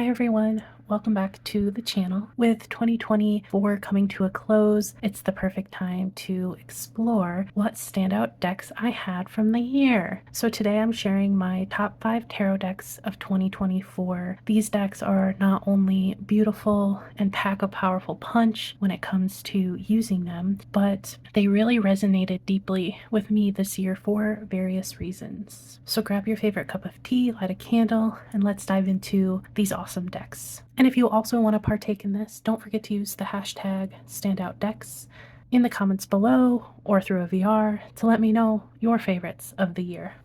Hi everyone, welcome back to the channel. With 2024 coming to a close, it's the perfect time to explore what standout decks I had from the year. So today I'm sharing my top 5 tarot decks of 2024. These decks are not only beautiful and pack a powerful punch when it comes to using them, but they really resonated deeply with me this year for various reasons. So grab your favorite cup of tea, light a candle, and let's dive into these awesome decks. And if you also want to partake in this, don't forget to use the hashtag Standout Decks in the comments below or through a VR to let me know your favorites of the year.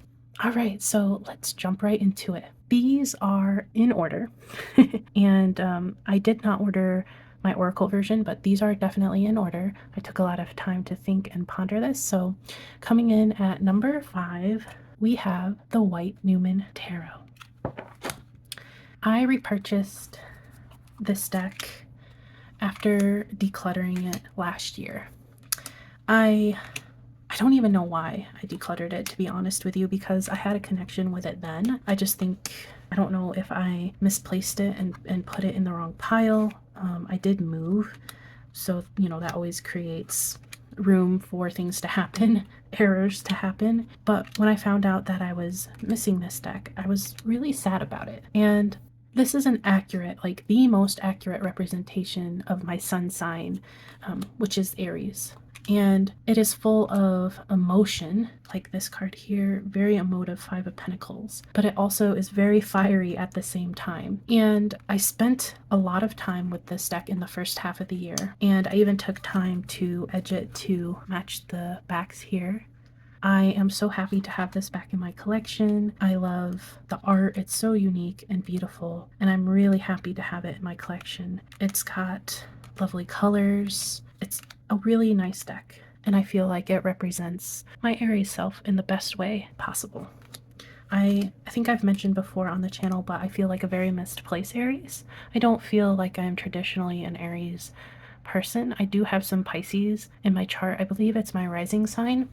All right, so let's jump right into it. These are in order, and I did not order my Oracle version, but these are definitely in order. I took a lot of time to think and ponder this. So coming in at number 5, we have the White Newman Tarot. I repurchased this deck after decluttering it last year. I don't even know why I decluttered it, to be honest with you, because I had a connection with it then. I just think, I don't know if I misplaced it and put it in the wrong pile. I did move, so, you know, that always creates room for things to happen, errors to happen. But when I found out that I was missing this deck, I was really sad about it. And this is an accurate, like the most accurate representation of my sun sign, which is Aries. And it is full of emotion, like this card here, very emotive 5 of Pentacles, but it also is very fiery at the same time. And I spent a lot of time with this deck in the first half of the year, and I even took time to edge it to match the backs here. I am so happy to have this back in my collection. I love the art. It's so unique and beautiful, and I'm really happy to have it in my collection. It's got lovely colors. It's a really nice deck, and I feel like it represents my Aries self in the best way possible. I think I've mentioned before on the channel, but I feel like a very misplaced Aries. I don't feel like I'm traditionally an Aries person. I do have some Pisces in my chart. I believe it's my rising sign.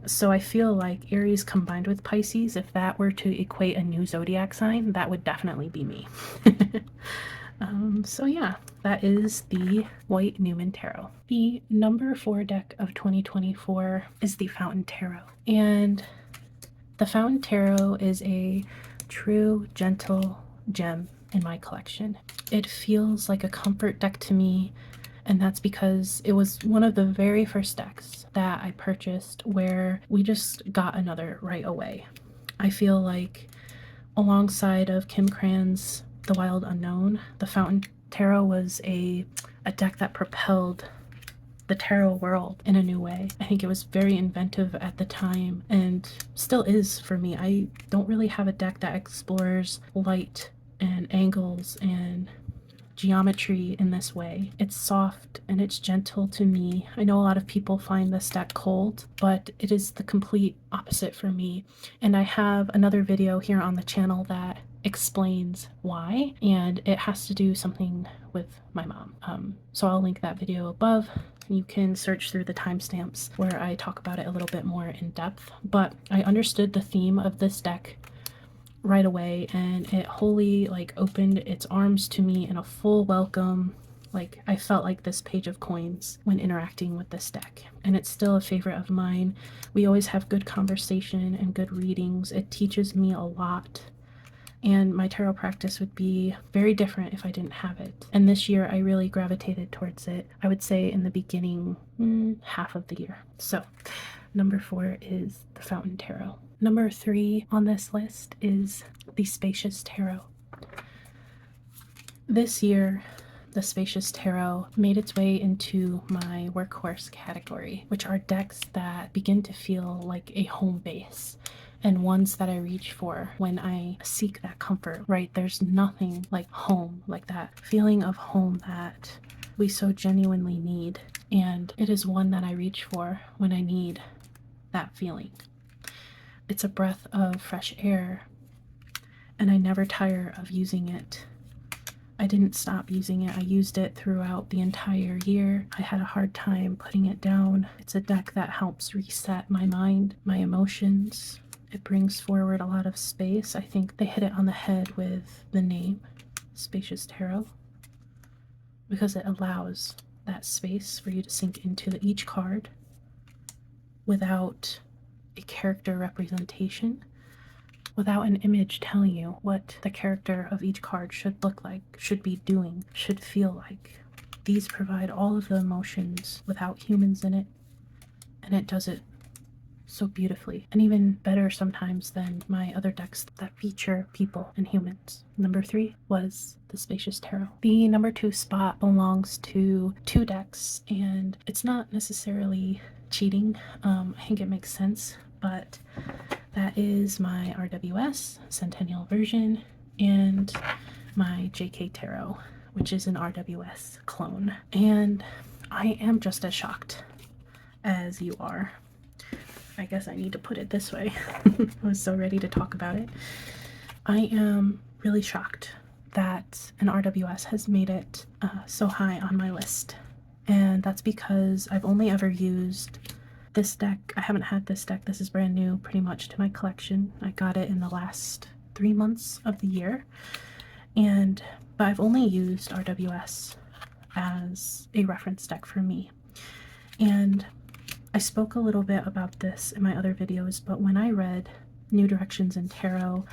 So I feel like Aries combined with Pisces, if that were to equate a new zodiac sign, that would definitely be me. So yeah, that is the White Newman Tarot. The number 4 deck of 2024 is the Fountain Tarot. And the Fountain Tarot is a true, gentle gem in my collection. It feels like a comfort deck to me, and that's because it was one of the very first decks that I purchased where we just got another right away. I feel like alongside of Kim Cran's The Wild Unknown, the Fountain Tarot was a deck that propelled the tarot world in a new way. I think it was very inventive at the time and still is for me. I don't really have a deck that explores light and angles and geometry in this way. It's soft and it's gentle to me. I know a lot of people find this deck cold, but it is the complete opposite for me. And I have another video here on the channel that explains why, and it has to do something with my mom. So I'll link that video above. You can search through the timestamps where I talk about it a little bit more in depth, but I understood the theme of this deck right away, and it wholly like opened its arms to me in a full welcome. Like, I felt like this page of coins when interacting with this deck, and it's still a favorite of mine. We always have good conversation and good readings. It teaches me a lot, and my tarot practice would be very different if I didn't have it. And this year I really gravitated towards it, I would say in the beginning half of the year. So number 4 is the Fountain Tarot. Number 3 on this list is the Spacious Tarot. This year, the Spacious Tarot made its way into my Workhorse category, which are decks that begin to feel like a home base and ones that I reach for when I seek that comfort, right? There's nothing like home, like that feeling of home that we so genuinely need. And it is one that I reach for when I need that feeling. It's a breath of fresh air, and I never tire of using it. I didn't stop using it. I used it throughout the entire year. I had a hard time putting it down. It's a deck that helps reset my mind, my emotions. It brings forward a lot of space. I think they hit it on the head with the name. Spacious Tarot because it allows that space for you to sink into each card without a character representation, without an image telling you what the character of each card should look like, should be doing, should feel like. These provide all of the emotions without humans in it, and it does it so beautifully, and even better sometimes than my other decks that feature people and humans. Number 3 was the Spacious Tarot. The number 2 spot belongs to 2 decks, and it's not necessarily cheating. I think it makes sense, but that is my RWS Centennial version and my JK Tarot, which is an RWS clone. And I am just as shocked as you are. I guess I need to put it this way. I was so ready to talk about it. I am really shocked that an RWS has made it so high on my list. And that's because I've only ever used this deck. I haven't had this deck. This is brand new pretty much to my collection. I got it in the last 3 months of the year. But I've only used RWS as a reference deck for me. And I spoke a little bit about this in my other videos, but when I read New Directions in Tarot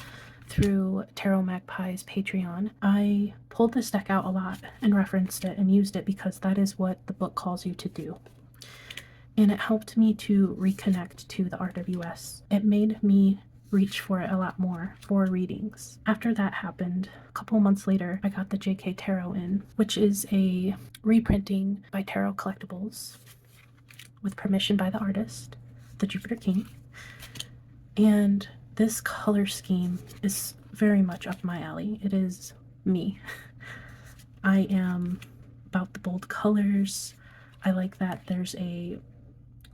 through Tarot Magpie's Patreon, I pulled this deck out a lot and referenced it and used it because that is what the book calls you to do. And it helped me to reconnect to the RWS. It made me reach for it a lot more for readings. After that happened, a couple months later, I got the JK Tarot in, which is a reprinting by Tarot Collectibles with permission by the artist, the Jupiter King. And this color scheme is very much up my alley. It is me. I am about the bold colors. I like that there's a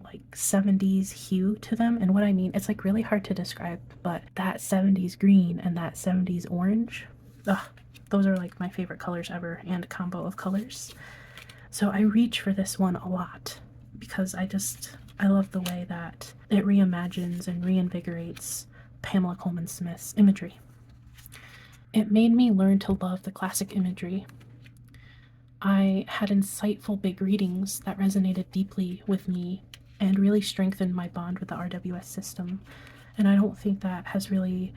like 70s hue to them. And what I mean, it's like really hard to describe, but that 70s green and that 70s orange, those are like my favorite colors ever, and combo of colors. So I reach for this one a lot because I love the way that it reimagines and reinvigorates Pamela Coleman Smith's imagery. It made me learn to love the classic imagery. I had insightful big readings that resonated deeply with me and really strengthened my bond with the RWS system. And I don't think that has really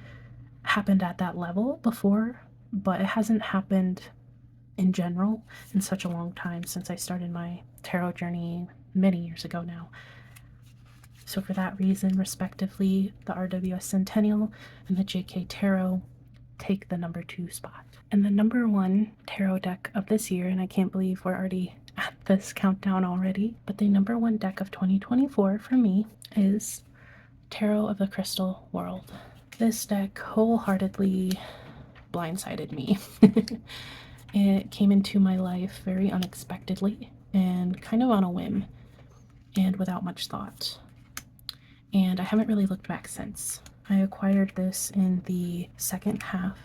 happened at that level before, but it hasn't happened in general in such a long time since I started my tarot journey many years ago now. So for that reason, respectively, the RWS Centennial and the JK Tarot take the number 2 spot. And the number 1 tarot deck of this year, and I can't believe we're already at this countdown already, but the number 1 deck of 2024 for me is Tarot of the Crystal World. This deck wholeheartedly blindsided me. It came into my life very unexpectedly and kind of on a whim and without much thought. And I haven't really looked back since. I acquired this in the second half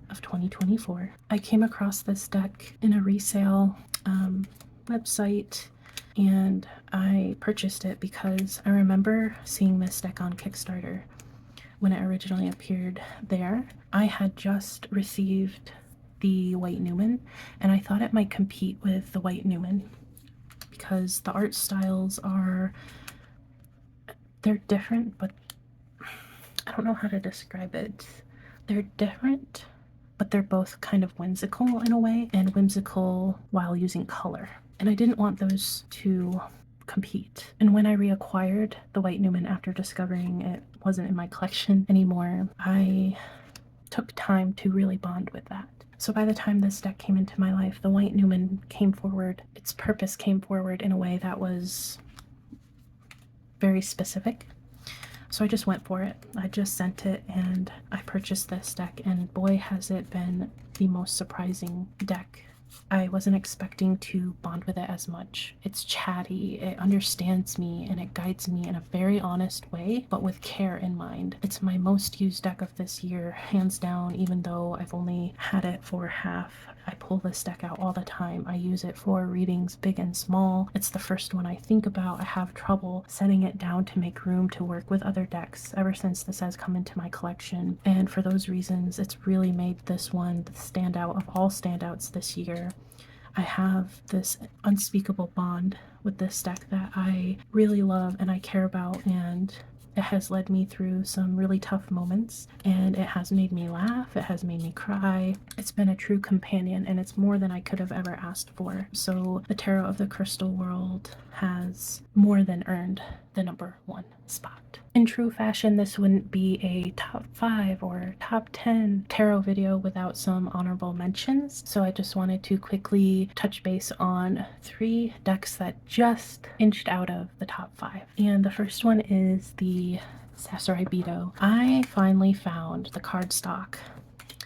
of 2024. I came across this deck in a resale website, and I purchased it because I remember seeing this deck on Kickstarter when it originally appeared there. I had just received the White Newman, and I thought it might compete with the White Newman because the art styles they're different, but I don't know how to describe it. They're different, but they're both kind of whimsical in a way, and whimsical while using color. And I didn't want those to compete. And when I reacquired the White Newman after discovering it wasn't in my collection anymore, I took time to really bond with that. So by the time this deck came into my life, the White Newman came forward. Its purpose came forward in a way that was very specific. So I just went for it. I just sent it and I purchased this deck, and boy has it been the most surprising deck. I wasn't expecting to bond with it as much. It's chatty, it understands me, and it guides me in a very honest way, but with care in mind. It's my most used deck of this year, hands down, even though I've only had it for half. I pull this deck out all the time. I use it for readings big and small. It's the first one I think about. I have trouble setting it down to make room to work with other decks ever since this has come into my collection. And for those reasons, it's really made this one the standout of all standouts this year. I have this unspeakable bond with this deck that I really love and I care about, and it has led me through some really tough moments, and it has made me laugh, it has made me cry. It's been a true companion, and it's more than I could have ever asked for. So the Tarot of the Crystal World has more than earned the #1 spot. In true fashion, this wouldn't be a top 5 or top 10 tarot video without some honorable mentions. So I just wanted to quickly touch base on 3 decks that just inched out of the top 5. And the first one is the Sassaribito. I finally found the cardstock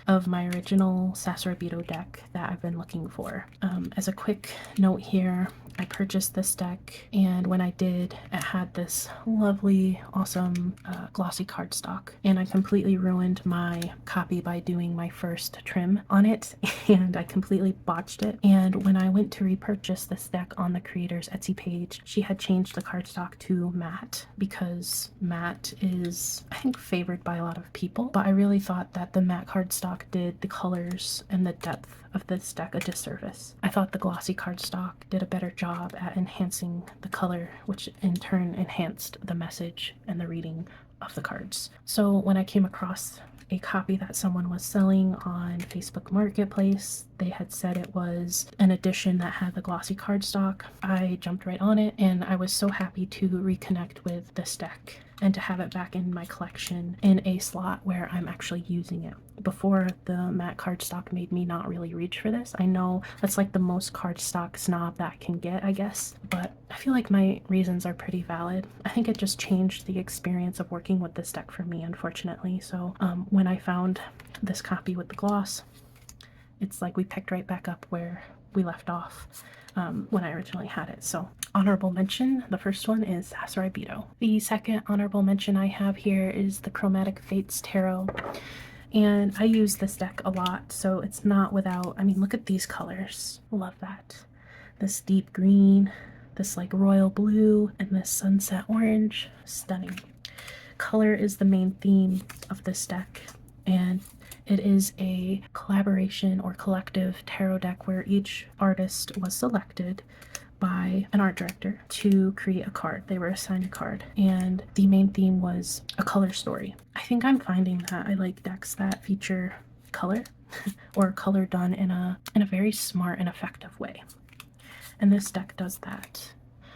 of my original Sassaribito deck that I've been looking for. As a quick note here, I purchased this deck, and when I did, it had this lovely, awesome, glossy cardstock, and I completely ruined my copy by doing my first trim on it, and I completely botched it. And when I went to repurchase this deck on the creator's Etsy page, she had changed the cardstock to matte, because matte is, I think, favored by a lot of people, but I really thought that the matte cardstock did the colors and the depth of this deck a disservice. I thought the glossy cardstock did a better job at enhancing the color, which in turn enhanced the message and the reading of the cards. So when I came across a copy that someone was selling on Facebook Marketplace, they had said it was an edition that had the glossy cardstock. I jumped right on it, and I was so happy to reconnect with this deck and to have it back in my collection in a slot where I'm actually using it. Before, the matte cardstock made me not really reach for this. I know that's like the most cardstock snob that can get, I guess, but I feel like my reasons are pretty valid. I think it just changed the experience of working with this deck for me, unfortunately. So when I found this copy with the gloss, it's like we picked right back up where we left off when I originally had it. So honorable mention, the first one is Sassaribito. The second honorable mention I have here is the Chromatic Fates Tarot. And I use this deck a lot, so it's not without, I mean, look at these colors. Love that. This deep green, this like royal blue, and this sunset orange. Stunning. Color is the main theme of this deck, and it is a collaboration or collective tarot deck where each artist was selected by an art director to create a card. They were assigned a card, and the main theme was a color story. I think I'm finding that I like decks that feature color or color done in a very smart and effective way, and this deck does that.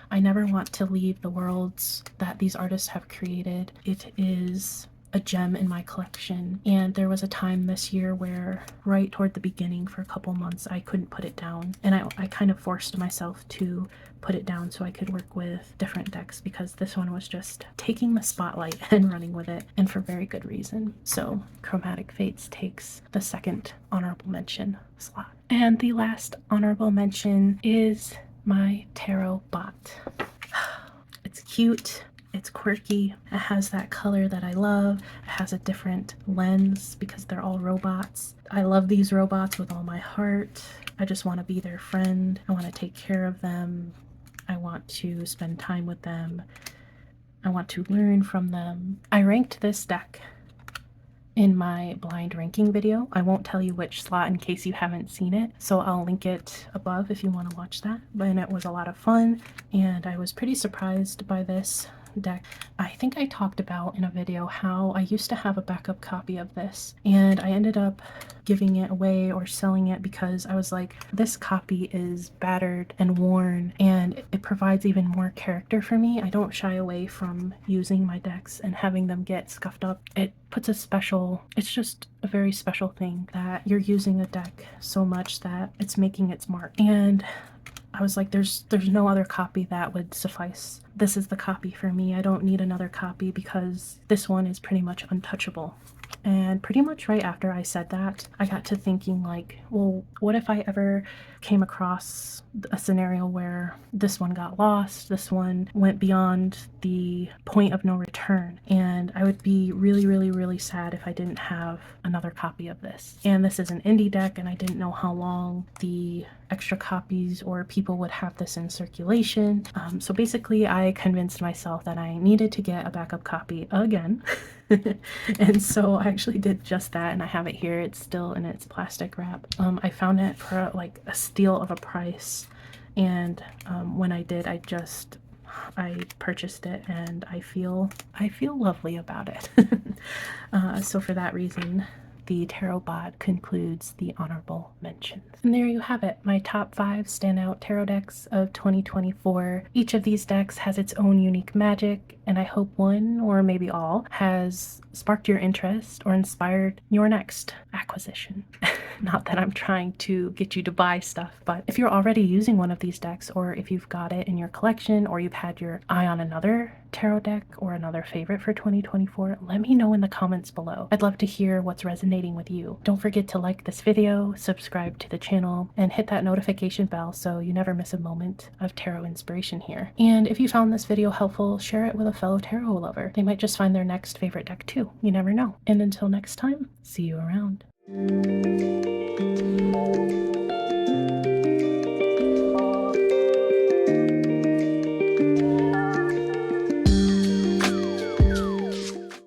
I never want to leave the worlds that these artists have created. It is a gem in my collection, and there was a time this year where right toward the beginning for a couple months I couldn't put it down, and I kind of forced myself to put it down so I could work with different decks, because this one was just taking the spotlight and running with it, and for very good reason. So Chromatic Fates takes the second honorable mention slot. And the last honorable mention is my tarot bot. It's cute, it's quirky, it has that color that I love, it has a different lens because they're all robots. I love these robots with all my heart. I just want to be their friend. I want to take care of them. I want to spend time with them. I want to learn from them. I ranked this deck in my blind ranking video. I won't tell you which slot in case you haven't seen it, so I'll link it above if you want to watch that. But it was a lot of fun, and I was pretty surprised by this deck. I think I talked about in a video how I used to have a backup copy of this, and I ended up giving it away or selling it because I was like, this copy is battered and worn, and it provides even more character for me. I don't shy away from using my decks and having them get scuffed up. It puts a special, it's just a very special thing that you're using a deck so much that it's making its mark. And I was like, there's no other copy that would suffice this is the copy for me. I don't need another copy because this one is pretty much untouchable. And pretty much right after I said that, I got to thinking like, well, what if I ever came across a scenario where this one got lost, this one went beyond the point of no return, and I would be really, really, really sad if I didn't have another copy of this. And this is an indie deck, and I didn't know how long the extra copies or people would have this in circulation. So basically I convinced myself that I needed to get a backup copy again. And so I actually did just that, and I have it here. It's still in its plastic wrap. I found it for like a steal of a price, and when I did, I purchased it, and I feel lovely about it. So for that reason, the tarot bot concludes the honorable mentions. And there you have it, my top 5 standout tarot decks of 2024. Each of these decks has its own unique magic, and I hope one, or maybe all, has sparked your interest or inspired your next acquisition. Not that I'm trying to get you to buy stuff, but if you're already using one of these decks, or if you've got it in your collection, or you've had your eye on another tarot deck or another favorite for 2024, let me know in the comments below. I'd love to hear what's resonating with you. Don't forget to like this video, subscribe to the channel, and hit that notification bell so you never miss a moment of tarot inspiration here. And if you found this video helpful, share it with a fellow tarot lover. They might just find their next favorite deck too. You never know. And until next time, see you around.